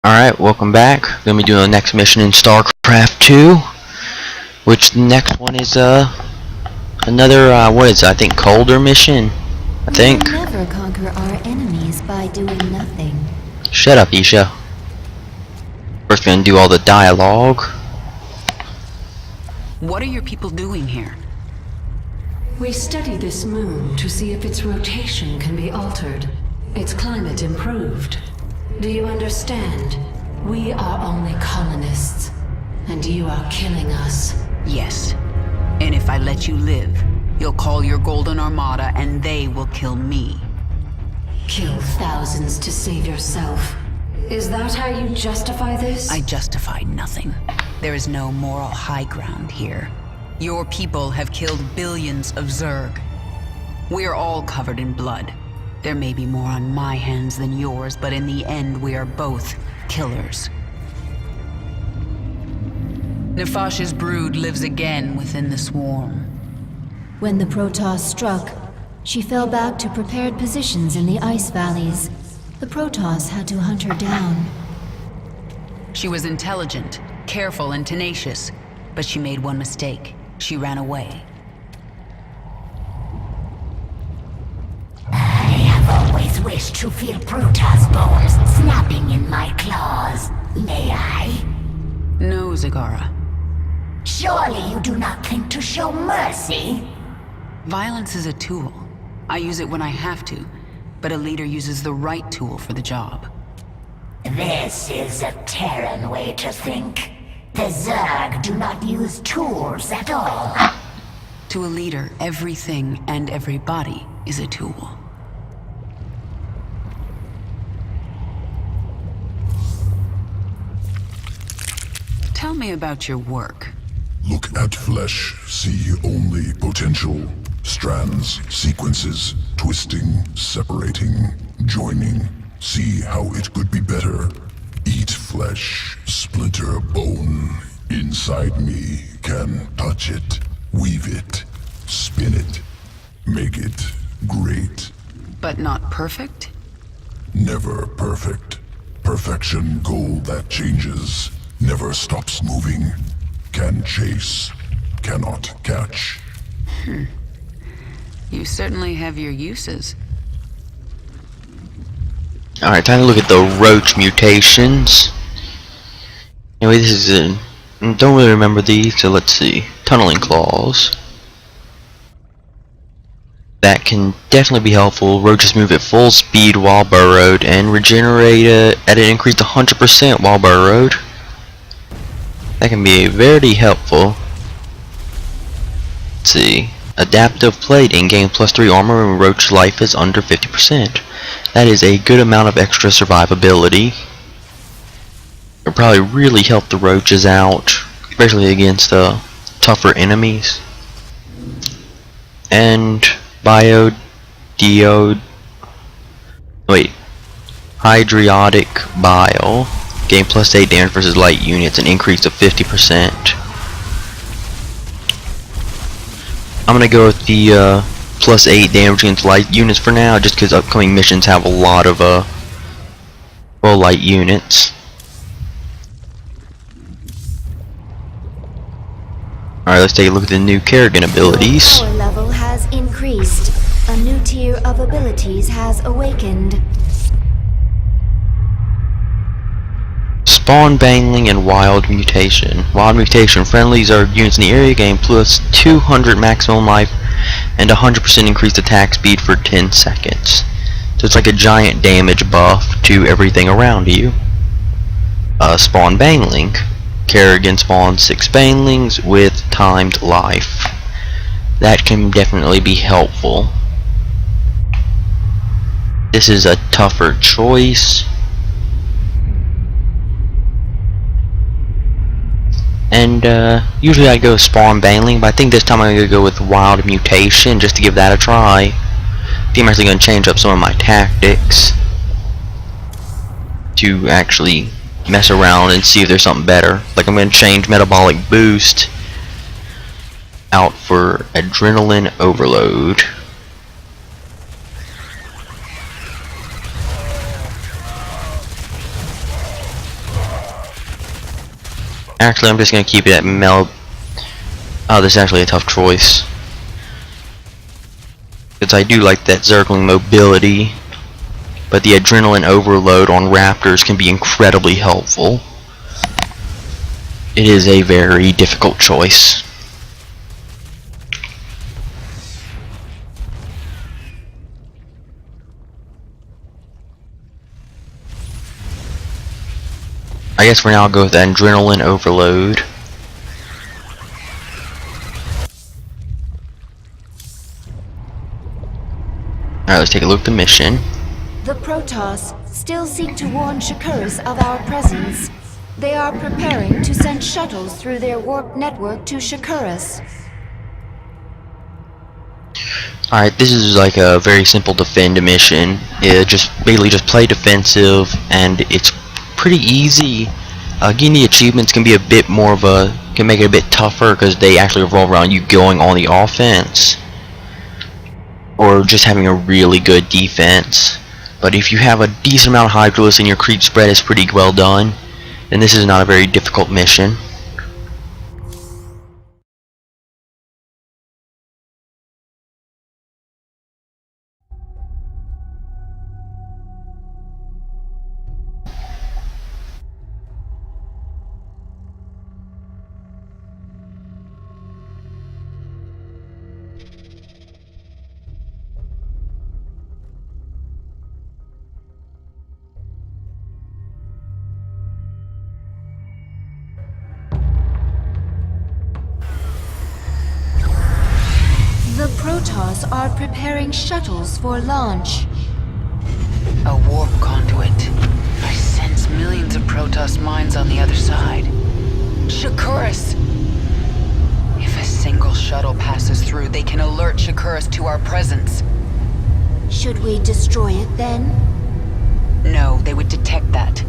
Alright, welcome back. Gonna be doing the next mission in StarCraft 2. Which the next one is another what is it? I think colder mission. I think. We will never conquer our enemies by doing nothing. Shut up, Isha. First gonna do all the dialogue. What are your people doing here? We study this moon to see if its rotation can be altered, its climate improved. Do you understand? We are only colonists, and you are killing us. Yes. And if I let you live, you'll call your Golden Armada and they will kill me. Kill thousands to save yourself. Is that how you justify this? I justify nothing. There is no moral high ground here. Your people have killed billions of Zerg. We're all covered in blood. There may be more on my hands than yours, but in the end we are both killers. Nefash's brood lives again within the swarm. When the Protoss struck, she fell back to prepared positions in the ice valleys. The Protoss had to hunt her down. She was intelligent, careful, and tenacious, but she made one mistake. She ran away. I have always wished to feel Protoss bones snapping in my claws. May I? No, Zagara. Surely you do not think to show mercy? Violence is a tool. I use it when I have to, but a leader uses the right tool for the job. This is a Terran way to think. The Zerg do not use tools at all. To a leader, everything and everybody is a tool. Tell me about your work. Look at flesh, see only potential. Strands, sequences, twisting, separating, joining. See how it could be better. Eat flesh, splinter bone. Inside me can touch it, weave it, spin it, make it great. But not perfect? Never perfect. Perfection goal that changes, never stops moving. Can chase, cannot catch. You certainly have your uses. Alright, time to look at the roach mutations. Anyway, this is a... don't really remember these, so let's see. Tunneling claws. That can definitely be helpful. Roaches move at full speed while burrowed and regenerate at an increased 100% while burrowed. That can be very helpful. Let's see. Adaptive plating gain +3 armor when roach life is under 50%. That is a good amount of extra survivability. It'll probably really help the roaches out, especially against tougher enemies. And hydriotic bile gain +8 damage versus light units, an increase of 50%. I'm gonna go with the +8 damage against light units for now, just because upcoming missions have a lot of light units. Alright, let's take a look at the new Kerrigan abilities. Power level has increased. A new tier of abilities has awakened. Spawn Bangling and Wild Mutation. Wild Mutation. Friendlies or units in the area gain +200 maximum life and 100% increased attack speed for 10 seconds. So it's like a giant damage buff to everything around you. Spawn Bangling. Kerrigan spawns 6 Banglings with timed life. That can definitely be helpful. This is a tougher choice. And usually I go Spawn Bangling, but I think this time I'm going to go with Wild Mutation just to give that a try. I think I'm actually going to change up some of my tactics to actually mess around and see if there's something better. Like I'm going to change Metabolic Boost out for Adrenaline Overload. Actually, I'm just gonna keep it at Mel. Oh, this is actually a tough choice. Because I do like that Zergling mobility. But the adrenaline overload on Raptors can be incredibly helpful. It is a very difficult choice. I guess for now I'll go with adrenaline overload. Alright, let's take a look at the mission. The Protoss still seek to warn Shakuras of our presence. They are preparing to send shuttles through their warp network to Shakuras. Alright, this is like a very simple defend mission. It basically just play defensive, and it's pretty easy. Getting the achievements can be a bit more of a, can make it a bit tougher because they actually revolve around you going on the offense. Or just having a really good defense. But if you have a decent amount of Hydralisks and your creep spread is pretty well done, then this is not a very difficult mission. The Protoss are preparing shuttles for launch. A warp conduit. I sense millions of Protoss minds on the other side. Shakuras! If a single shuttle passes through, they can alert Shakuras to our presence. Should we destroy it then? No, they would detect that.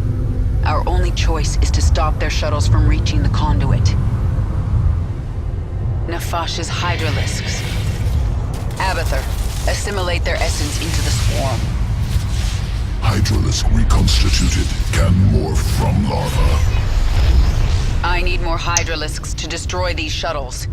Our only choice is to stop their shuttles from reaching the conduit. Nefash's Hydralisks. Abathur, assimilate their essence into the swarm. Hydralisk reconstituted can morph from larva. I need more Hydralisks to destroy these shuttles.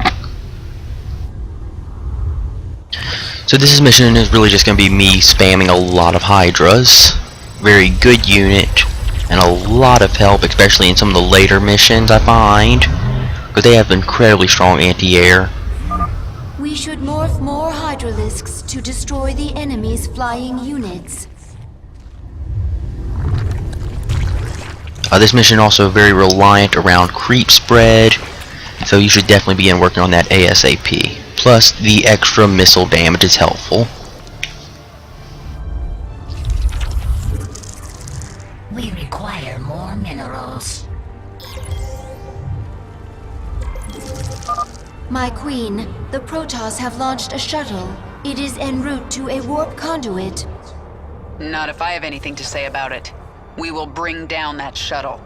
So this mission is really just going to be me spamming a lot of Hydras. Very good unit, and a lot of help, especially in some of the later missions I find. Because they have incredibly strong anti-air. We should morph more Hydralisks to destroy the enemy's flying units. This mission also very reliant around creep spread, so you should definitely begin working on that ASAP. Plus, the extra missile damage is helpful. We require more minerals. My queen, the Protoss have launched a shuttle. It is en route to a warp conduit. Not if I have anything to say about it. We will bring down that shuttle.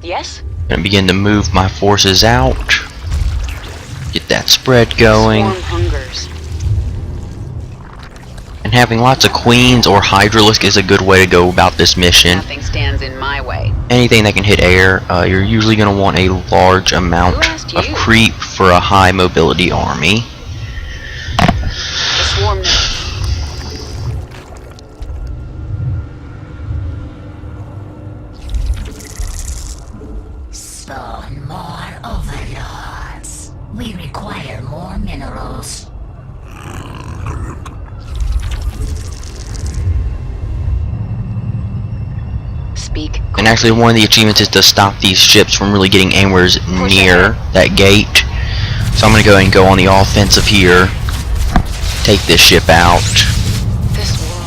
Yes? Gonna begin to move my forces out. Get that spread going. Swarm hungers. And having lots of queens or Hydralisk is a good way to go about this mission. Nothing stands in my way. Anything that can hit air, you're usually going to want a large amount Who asked of you? creep for a high mobility army. The swarm. Spawn more overlords. We require more minerals. Speak. And actually one of the achievements is to stop these ships from really getting anywhere near that gate. So I'm going to go ahead and go on the offensive here. Take this ship out. This world.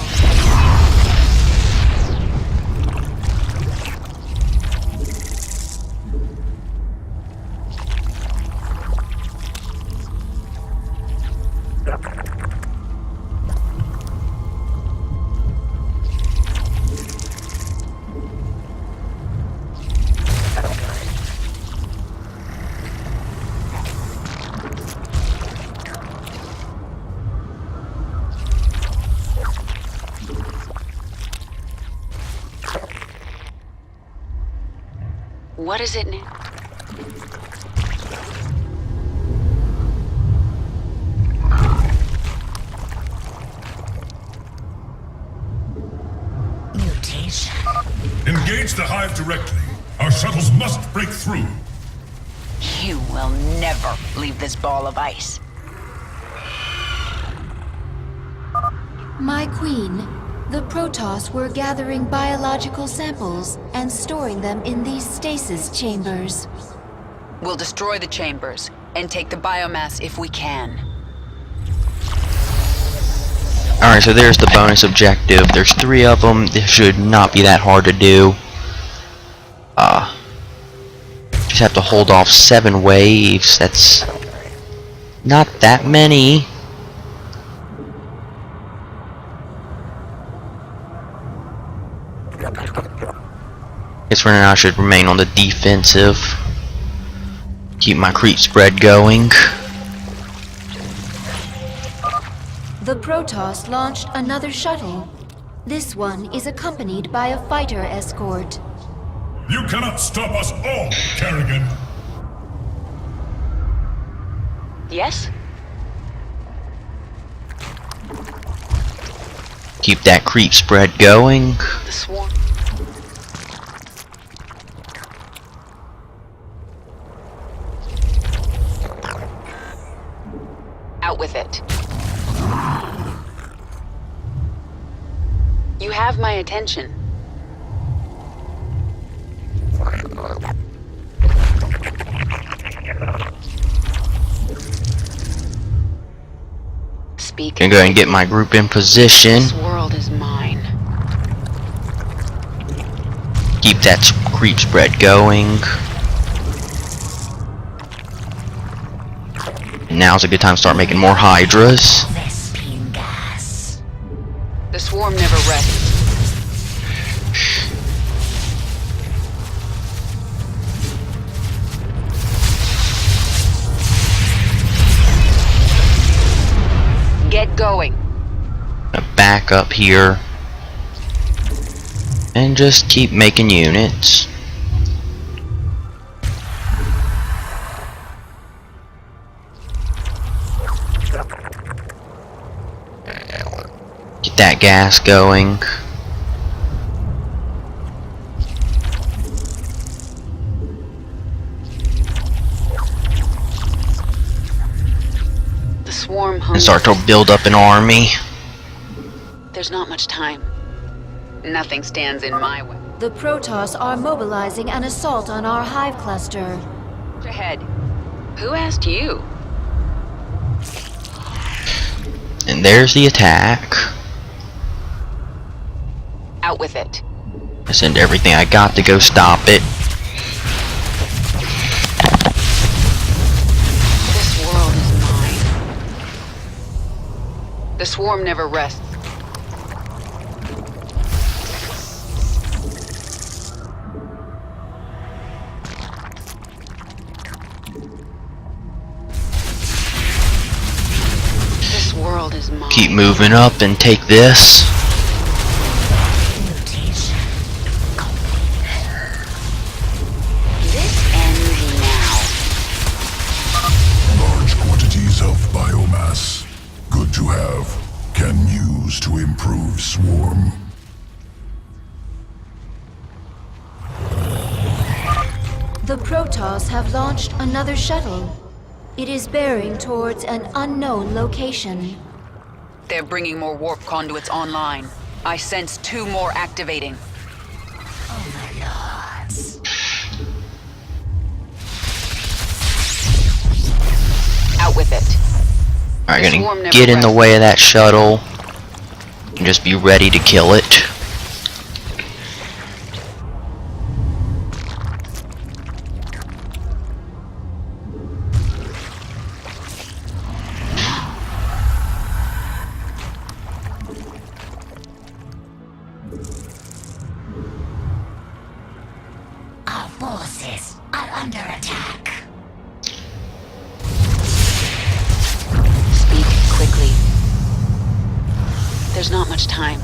What is it now? Mutation. Engage the hive directly. Our shuttles must break through. You will never leave this ball of ice. My queen, the Protoss were gathering biological samples and storing them in these stasis chambers. We'll destroy the chambers and take the biomass if we can. Alright, so there's the bonus objective. There's 3 of them. This should not be that hard to do. Just have to hold off 7 waves. That's not that many. Guess for now I should remain on the defensive. Keep my creep spread going. The Protoss launched another shuttle. This one is accompanied by a fighter escort. You cannot stop us all, Kerrigan. Yes? Keep that creep spread going. The swarm. Out with it. You have my attention. Speak. Gonna go ahead and get my group in position. This world is mine. Keep that creep spread going. And now's a good time to start making more Hydras. Vespene gas. The swarm never rests. Get going. Gonna back up here. And just keep making units. Get that gas going. The swarm And hungers. start to build up an army. There's not much time. Nothing stands in my way. The Protoss are mobilizing an assault on our hive cluster. Ahead. Who asked you? And there's the attack. Out with it. I send everything I got to go stop it. This world is mine. The swarm never rests. This world is mine. Keep moving up and take this. Mutation. This ends now. Large quantities of biomass. Good to have. Can use to improve swarm. The Protoss have launched another shuttle. It is bearing towards an unknown location. They're bringing more warp conduits online. I sense 2 more activating. Overlords. Out with it. Alright, The swarm gonna never get in the rests. way of that shuttle. And just be ready to kill it. Our forces are under attack. Speak quickly. There's not much time.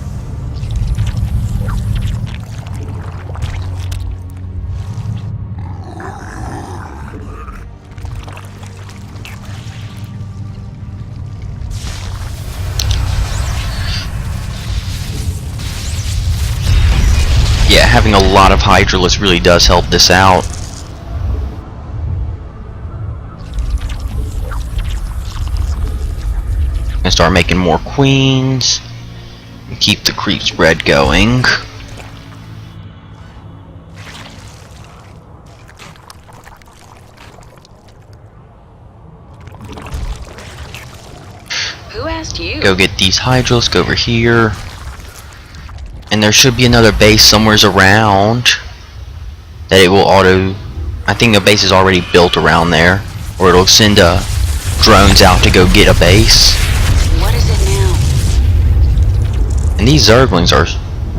Yeah, having a lot of Hydralisks really does help this out. And start making more queens. And keep the creep spread going. Who asked you? Go get these Hydralisks over here. And there should be another base somewhere around that it will auto. I think a base is already built around there, or it'll send drones out to go get a base. What is it now? And these Zerglings are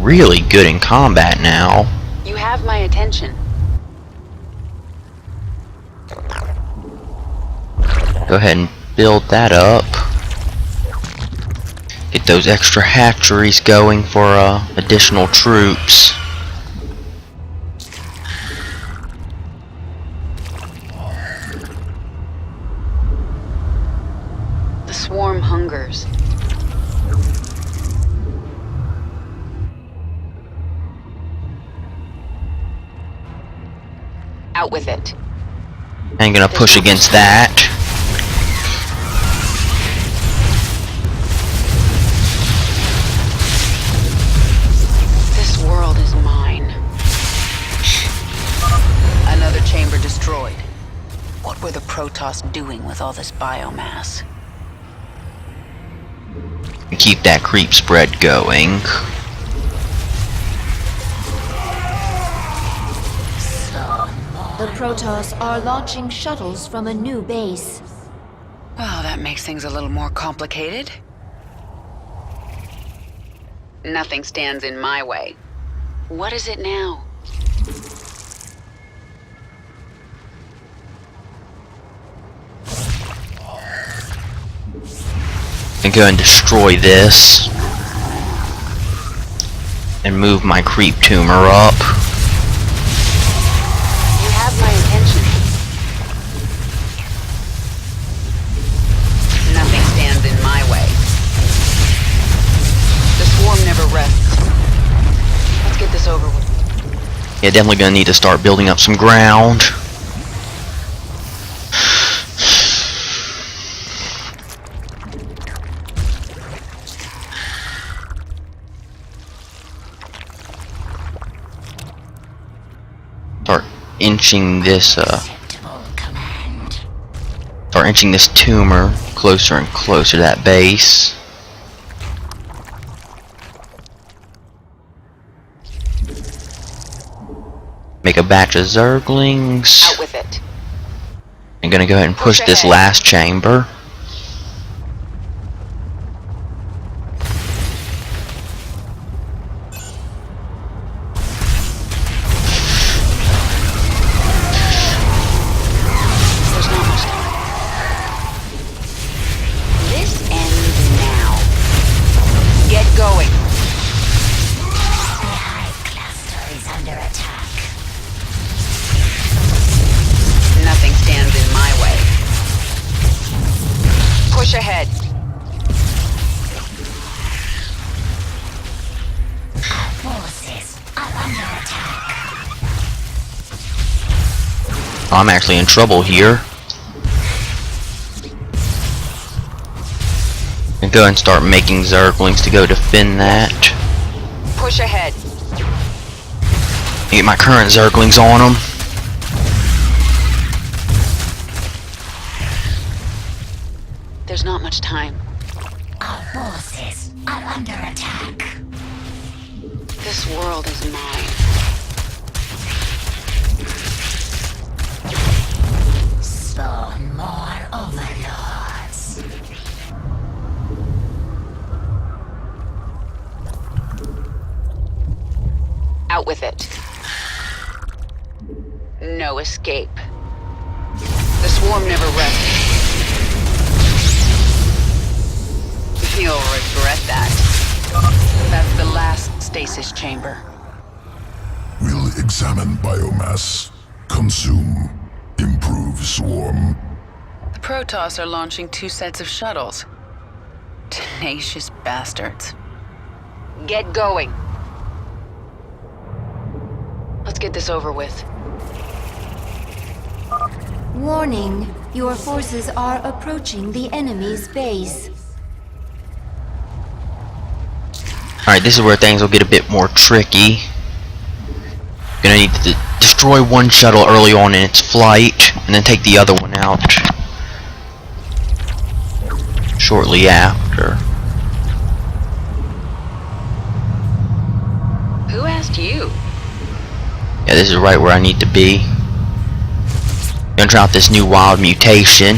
really good in combat now. You have my attention. Go ahead and build that up. Get those extra hatcheries going for additional troops. The swarm hungers. Out with it. I'm gonna push against that. This world is mine. Another chamber destroyed. What were the Protoss doing with all this biomass? Keep that creep spread going. The Protoss are launching shuttles from a new base. Well, that makes things a little more complicated. Nothing stands in my way. What is it now? And go and destroy this. And move my creep tumor up. You have my attention. Nothing stands in my way. The swarm never rests. Let's get this over with. Yeah, definitely gonna need to start building up some ground. Start inching this start inching this tumor closer and closer to that base. Make a batch of Zerglings. Out with it. I'm gonna go ahead and push this last chamber. There's not much time. This ends now. Get going. The hive cluster is under attack. Nothing stands in my way. Push ahead. Our forces are under attack. I'm actually in trouble here. And go and start making Zerglings to go defend that. Push ahead. Get my current Zerglings on them. There's not much time. Our forces are under attack. This world is mine. Spawn more overlords. Out with it. No escape. The swarm never rests. You'll regret that. That's the last stasis chamber. We'll examine biomass. Consume. Improve swarm. The Protoss are launching 2 sets of shuttles. Tenacious bastards. Get going. Let's get this over with. Warning, your forces are approaching the enemy's base. Alright, this is where things will get a bit more tricky. Gonna need to destroy one shuttle early on in its flight, and then take the other one out shortly after. Who asked you? Yeah, this is right where I need to be. Gonna try out this new wild mutation.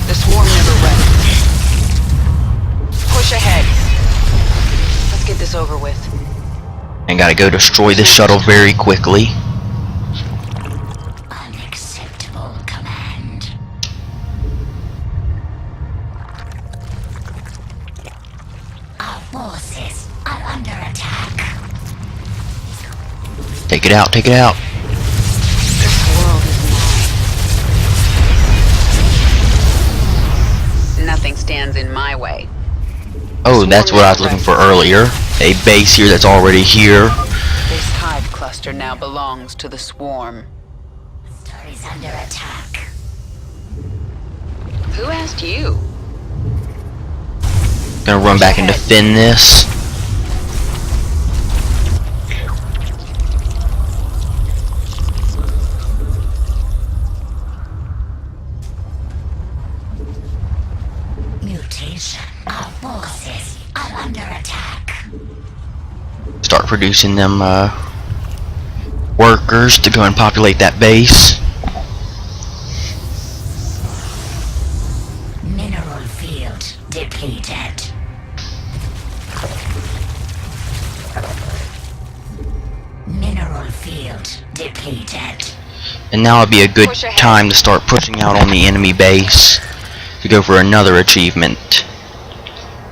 The swarm never rests. Push ahead. Let's get this over with. And gotta go destroy this shuttle very quickly. Unacceptable command. Our forces are under attack. Take it out, take it out. This world is mine. Nothing stands in my way. Oh, that's what I was looking for earlier. A base here that's already here. This hive cluster now belongs to the swarm. Is under attack. Who asked you? Gonna run back and defend this. Mutation. Our forces are under attack. Start producing them workers to go and populate that base. Mineral field depleted. Mineral field depleted. And now would be a good time to start pushing out on the enemy base to go for another achievement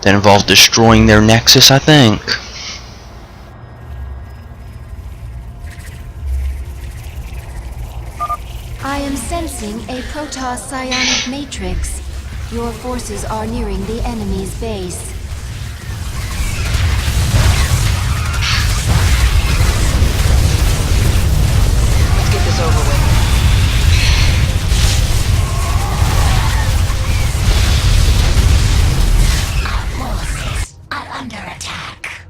that involves destroying their nexus, I think. I am sensing a Protoss psionic matrix. Your forces are nearing the enemy's base. Let's get this over with. Forces are under attack.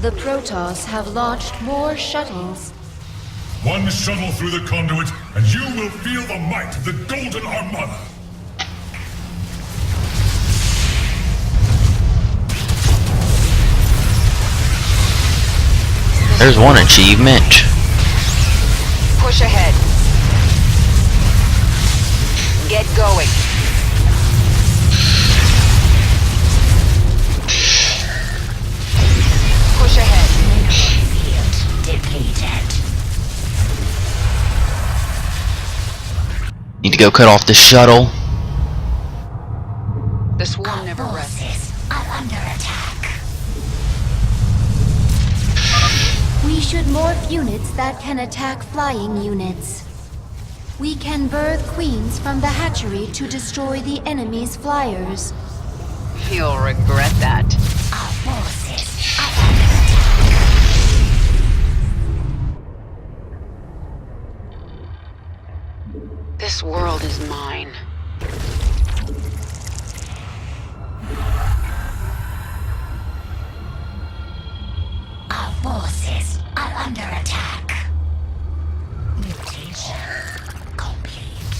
The Protoss have launched more shuttles. One shuttle through the conduit, and you will feel the might of the Golden Armada. There's one achievement. Push ahead. Get going. Push ahead. Field depleted. Need to go cut off the shuttle. The swarm never rests. Forces are under attack. We should morph units that can attack flying units. We can birth queens from the hatchery to destroy the enemy's flyers. You'll regret that. Our forces are under attack. This world is mine. Our forces are under attack. Mutation complete.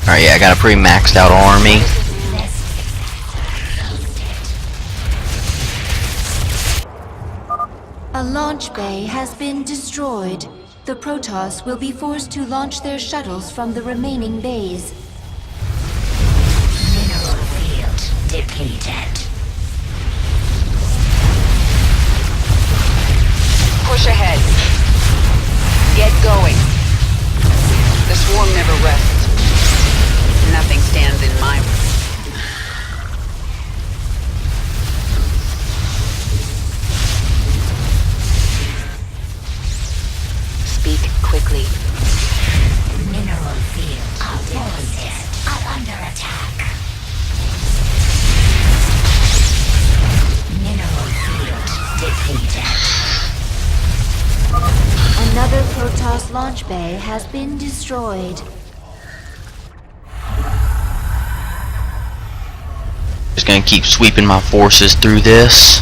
Alright, yeah, I got a pretty maxed out army. A launch bay has been destroyed. The Protoss will be forced to launch their shuttles from the remaining bays. Mineral field depleted. Push ahead. Get going. The swarm never rests. Nothing stands in my way. Speak quickly. Mineral field depleted. Protoss launch bay has been destroyed. Just gonna keep sweeping my forces through this.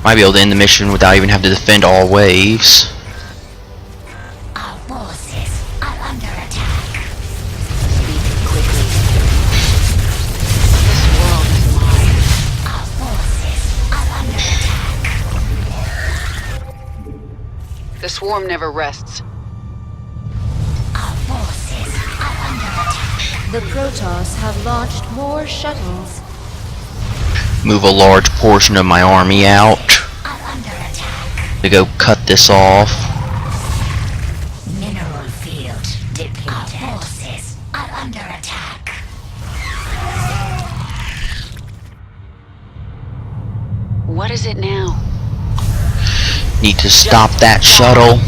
Might be able to end the mission without even having to defend all waves. Our forces are under attack. Speak quickly. This world is mine. Our forces are under attack. The swarm never rests. Our forces are under attack. The Protoss have launched more shuttles. Move a large portion of my army out Are under attack. to go cut this off. Mineral field depleted. Our forces are under attack. What is it now? Need to stop that shuttle.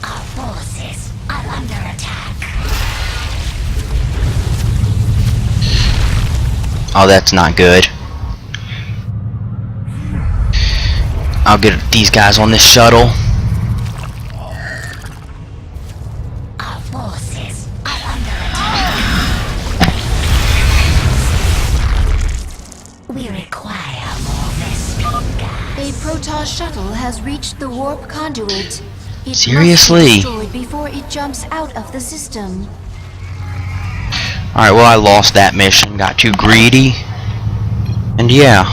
Our forces are under attack. Oh, that's not good. I'll get these guys on this shuttle. Our forces are under attack. We require more Vespene gas. A Protoss shuttle has reached the warp conduit. It Seriously? must be destroyed before it jumps out of the system. Alright, well, I lost that mission. Got too greedy. And yeah.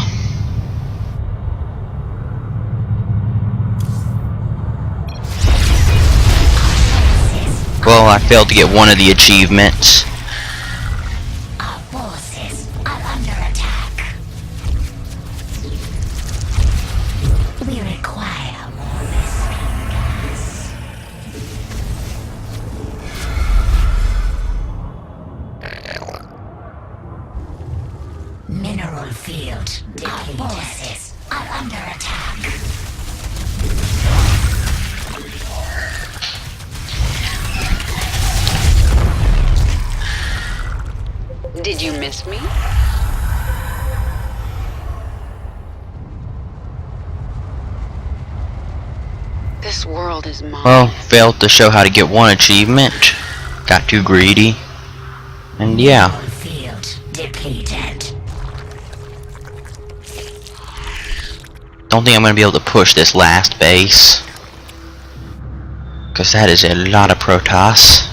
Well, I failed to get one of the achievements. Our forces are under attack. We require more Vespene gas. Mineral field depleted. Our forces are under attack. Did you miss me? This world is mine. Well, failed to show how to get one achievement. Got too greedy. And yeah. Mineral field depleted. Don't think I'm going to be able to push this last base. Because that is a lot of Protoss.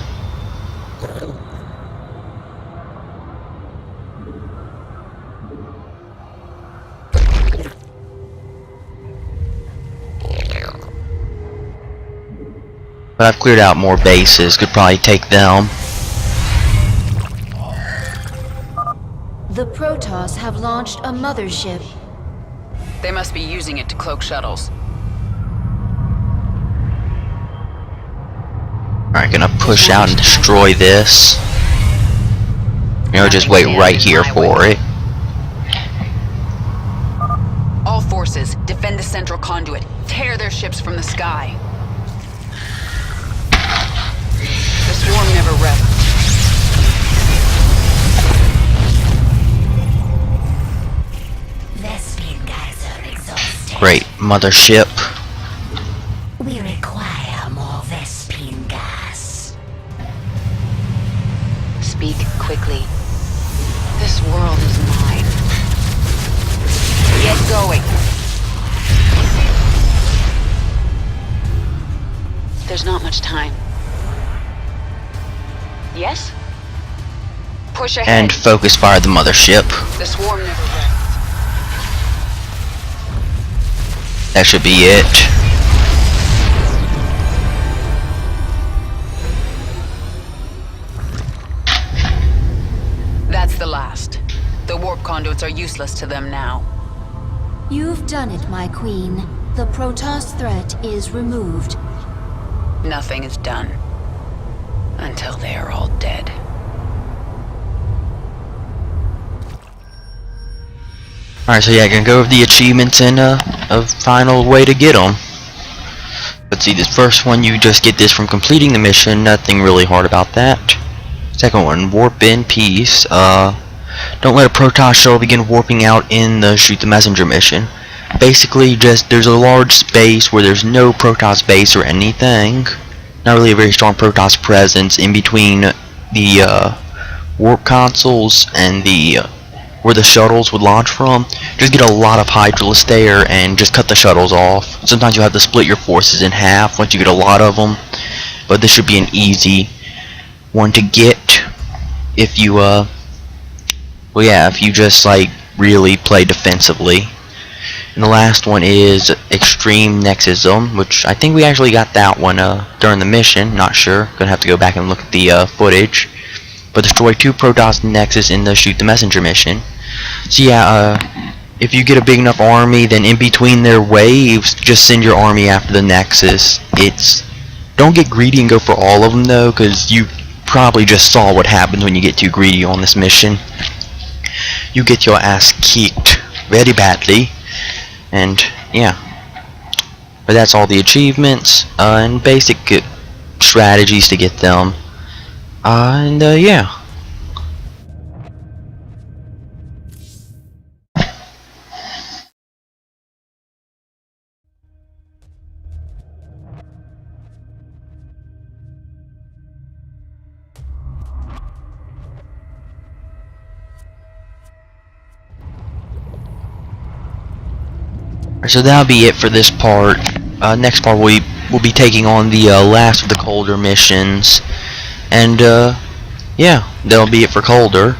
But I've cleared out more bases. Could probably take them. The Protoss have launched a mothership. They must be using it to cloak shuttles. Alright, gonna push out and destroy this. You know, just wait right here for it. All forces, defend the central conduit. Tear their ships from the sky. The swarm never rests. Vespene gas are exhausted. Great mothership. We require more Vespene gas. Speak quickly. This world is mine. Get going. There's not much time. Yes? Push ahead. And focus fire the mothership. The swarm never rests. That should be it. That's the last. The warp conduits are useless to them now. You've done it, my queen. The Protoss threat is removed. Nothing is done. Until they are all dead. Alright, so yeah, I can go over the achievements and a final way to get them. Let's see, this first one, you just get this from completing the mission. Nothing really hard about that. Second one, warp in peace. Don't let a Protoss shuttle begin warping out in the shoot the messenger mission. basically just there's a large space where there's no Protoss base or anything. Not really a very strong Protoss presence in between the warp consoles and the where the shuttles would launch from. Just get a lot of Hydralisk there and just cut the shuttles off. Sometimes you'll have to split your forces in half once you get a lot of them, but this should be an easy one to get if you well, yeah, if you just like really play defensively. And the last one is Extreme Nexusm, which I think we actually got that one during the mission. Not sure. Gonna have to go back and look at the footage. But destroy 2 Protoss Nexus in the Shoot the Messenger mission. So yeah, if you get a big enough army, then in between their waves, just send your army after the Nexus. Don't get greedy and go for all of them though, because you probably just saw what happens when you get too greedy on this mission. You get your ass kicked very badly. And yeah, but that's all the achievements and basic strategies to get them. And yeah. So that'll be it for this part. Next part we'll be taking on the last of the colder missions. And yeah, that'll be it for Colder.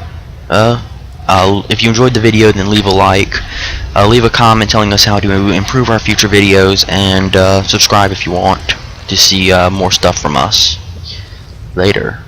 If you enjoyed the video, then leave a like, leave a comment telling us how to improve our future videos, and subscribe if you want to see more stuff from us. Later.